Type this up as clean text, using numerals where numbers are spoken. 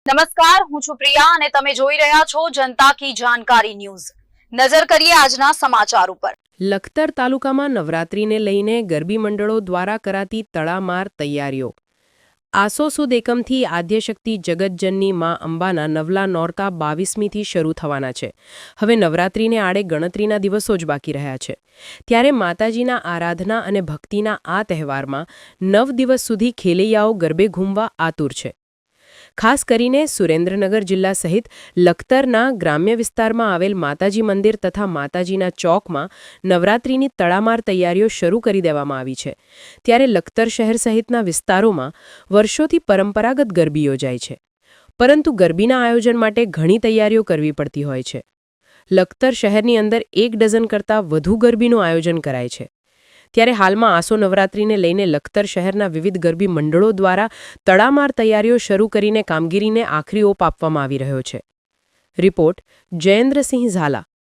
નમસ્કાર, હું છું પ્રિયા અને તમે જોઈ રહ્યા છો જનતા કી જાણકારી ન્યૂઝ। નજર કરીએ આજના સમાચાર ઉપર। લખતર તાલુકામાં નવરાત્રીને લઈને ગરબી મંડળો દ્વારા કરાતી તડામાર તૈયારીઓ। આસો સુદ એકમથી આદ્યશક્તિ જગતજનની માં અંબાના નવલા નોરતા 22મીથી શરૂ થવાના છે। હવે નવરાત્રીને આડે ગણતરીના દિવસો જ બાકી રહ્યા છે, ત્યારે માતાજીના આરાધના અને ભક્તિના આ તહેવારમાં 9 દિવસ સુધી ખેલૈયાઓ ગરબે ઘૂમવા આતુર છે। ખાસ કરીને સુરેન્દ્રનગર જિલ્લા સહિત લખતરના ગ્રામ્ય વિસ્તારમાં આવેલ માતાજી મંદિર તથા માતાજીના ચોકમાં નવરાત્રીની તડામાર તૈયારીઓ શરૂ કરી દેવામાં આવી છે। ત્યારે લખતર શહેર સહિતના વિસ્તારોમાં વર્ષોથી પરંપરાગત ગરબી યોજાય છે, પરંતુ ગરબીના આયોજન માટે ઘણી તૈયારીઓ કરવી પડતી હોય છે। લખતર શહેરની અંદર 1 ડઝન કરતાં વધુ ગરબીનું આયોજન કરાય છે। ત્યારે હાલમાં આસો નવરાત્રીને લઈને લખતર શહેરના વિવિધ ગરબી મંડળો દ્વારા તડામાર તૈયારીઓ શરૂ કરીને કામગીરીને આખરી ઓપ આપવામાં આવી રહ્યો છે। રિપોર્ટ જયેન્દ્રસિંહ ઝાલા।